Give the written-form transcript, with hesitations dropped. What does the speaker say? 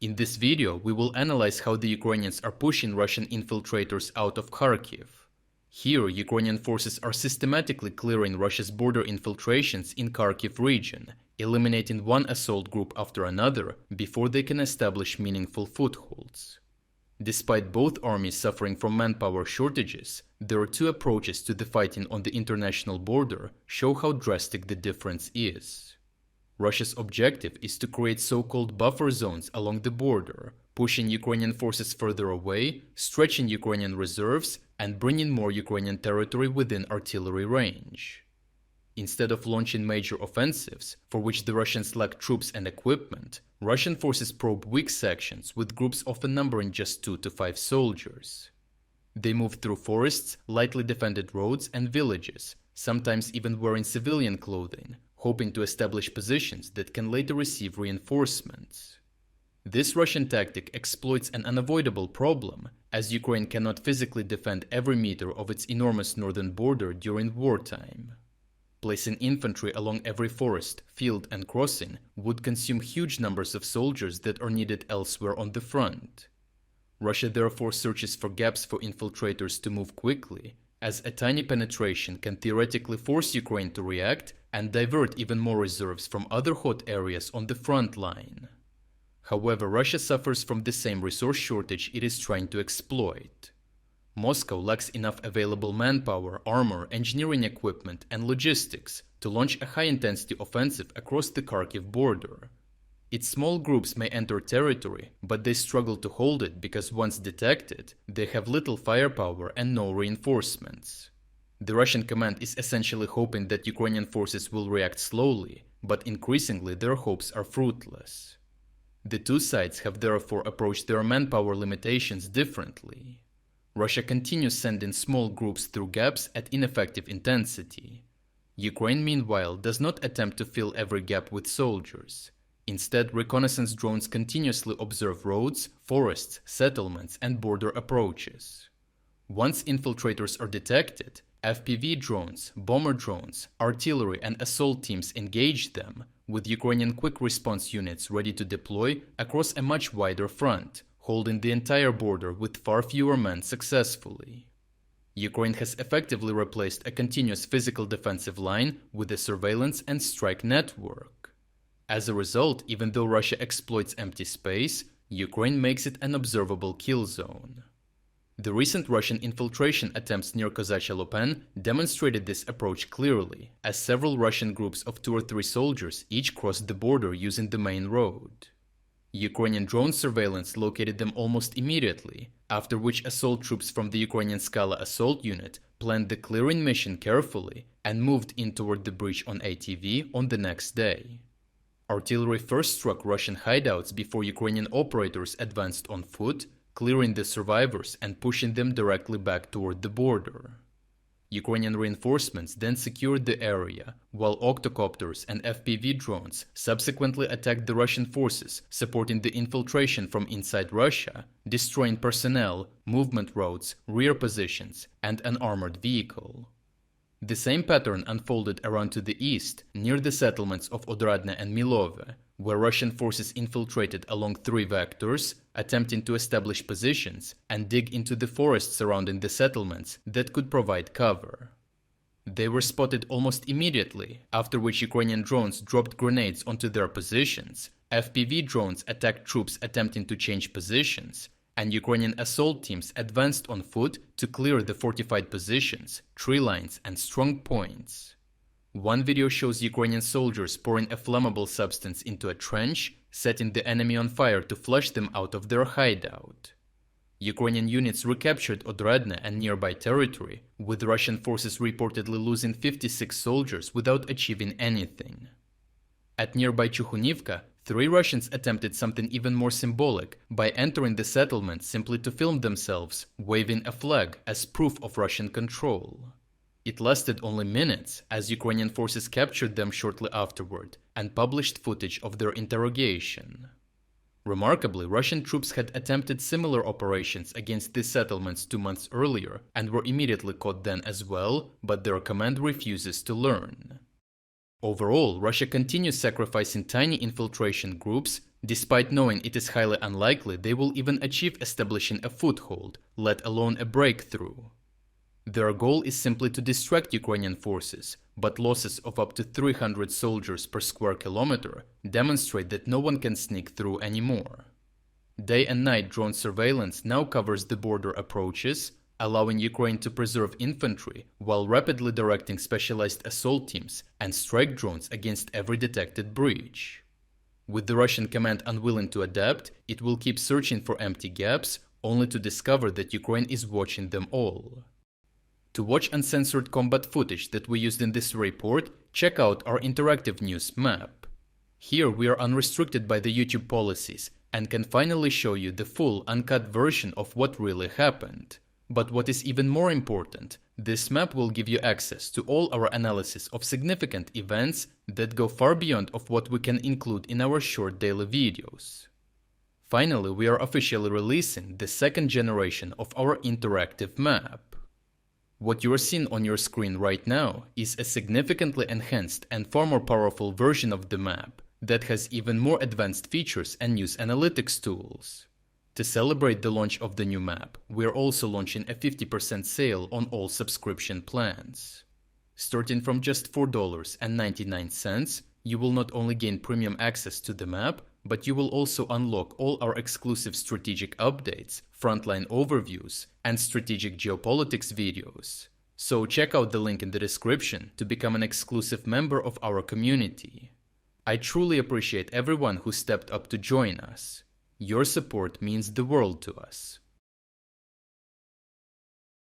In this video, we will analyze how the Ukrainians are pushing Russian infiltrators out of Kharkiv. Here, Ukrainian forces are systematically clearing Russia's border infiltrations in Kharkiv region, eliminating one assault group after another before they can establish meaningful footholds. Despite both armies suffering from manpower shortages, there are two approaches to the fighting on the international border show how drastic the difference is. Russia's objective is to create so-called buffer zones along the border, pushing Ukrainian forces further away, stretching Ukrainian reserves, and bringing more Ukrainian territory within artillery range. Instead of launching major offensives, for which the Russians lack troops and equipment, Russian forces probe weak sections with groups often numbering just 2 to 5 soldiers. They move through forests, lightly defended roads, and villages, sometimes even wearing civilian clothing, hoping to establish positions that can later receive reinforcements. This Russian tactic exploits an unavoidable problem, as Ukraine cannot physically defend every meter of its enormous northern border during wartime. Placing infantry along every forest, field, and crossing would consume huge numbers of soldiers that are needed elsewhere on the front. Russia therefore searches for gaps for infiltrators to move quickly, as a tiny penetration can theoretically force Ukraine to react and divert even more reserves from other hot areas on the front line. However, Russia suffers from the same resource shortage it is trying to exploit. Moscow lacks enough available manpower, armor, engineering equipment, and logistics to launch a high-intensity offensive across the Kharkiv border. Its small groups may enter territory, but they struggle to hold it because once detected, they have little firepower and no reinforcements. The Russian command is essentially hoping that Ukrainian forces will react slowly, but increasingly their hopes are fruitless. The two sides have therefore approached their manpower limitations differently. Russia continues sending small groups through gaps at ineffective intensity. Ukraine, meanwhile, does not attempt to fill every gap with soldiers. Instead, reconnaissance drones continuously observe roads, forests, settlements, and border approaches. Once infiltrators are detected, FPV drones, bomber drones, artillery, and assault teams engage them, with Ukrainian quick response units ready to deploy across a much wider front, holding the entire border with far fewer men successfully. Ukraine has effectively replaced a continuous physical defensive line with a surveillance and strike network. As a result, even though Russia exploits empty space, Ukraine makes it an observable kill zone. The recent Russian infiltration attempts near Kozachy-Lopen demonstrated this approach clearly, as several Russian groups of 2 or 3 soldiers each crossed the border using the main road. Ukrainian drone surveillance located them almost immediately, after which assault troops from the Ukrainian Skala assault unit planned the clearing mission carefully and moved in toward the breach on ATV on the next day. Artillery first struck Russian hideouts before Ukrainian operators advanced on foot, clearing the survivors and pushing them directly back toward the border. Ukrainian reinforcements then secured the area, while octocopters and FPV drones subsequently attacked the Russian forces, supporting the infiltration from inside Russia, destroying personnel, movement roads, rear positions, and an armored vehicle. The same pattern unfolded around to the east, near the settlements of Odradne and Milove, where Russian forces infiltrated along 3 vectors, attempting to establish positions and dig into the forests surrounding the settlements that could provide cover. They were spotted almost immediately, after which Ukrainian drones dropped grenades onto their positions, FPV drones attacked troops attempting to change positions, and Ukrainian assault teams advanced on foot to clear the fortified positions, tree lines, and strong points. One video shows Ukrainian soldiers pouring a flammable substance into a trench, setting the enemy on fire to flush them out of their hideout. Ukrainian units recaptured Odradne and nearby territory, with Russian forces reportedly losing 56 soldiers without achieving anything. At nearby Chukhunivka, 3 Russians attempted something even more symbolic by entering the settlement simply to film themselves waving a flag as proof of Russian control. It lasted only minutes, as Ukrainian forces captured them shortly afterward and published footage of their interrogation. Remarkably, Russian troops had attempted similar operations against these settlements 2 months earlier and were immediately caught then as well, but their command refuses to learn. Overall, Russia continues sacrificing tiny infiltration groups, Despite knowing it is highly unlikely they will even achieve establishing a foothold, let alone a breakthrough. Their goal is simply to distract Ukrainian forces, but losses of up to 300 soldiers per square kilometer demonstrate that no one can sneak through anymore. Day and night drone surveillance now covers the border approaches, allowing Ukraine to preserve infantry while rapidly directing specialized assault teams and strike drones against every detected breach. With the Russian command unwilling to adapt, it will keep searching for empty gaps, only to discover that Ukraine is watching them all. To watch uncensored combat footage that we used in this report, check out our interactive news map. Here we are unrestricted by the YouTube policies and can finally show you the full, uncut version of what really happened. But what is even more important, this map will give you access to all our analysis of significant events that go far beyond of what we can include in our short daily videos. Finally, we are officially releasing the second generation of our interactive map. What you are seeing on your screen right now is a significantly enhanced and far more powerful version of the map that has even more advanced features and news analytics tools. To celebrate the launch of the new map, we are also launching a 50% sale on all subscription plans. Starting from just $4.99, you will not only gain premium access to the map, but you will also unlock all our exclusive strategic updates, frontline overviews, and strategic geopolitics videos. So check out the link in the description to become an exclusive member of our community. I truly appreciate everyone who stepped up to join us. Your support means the world to us.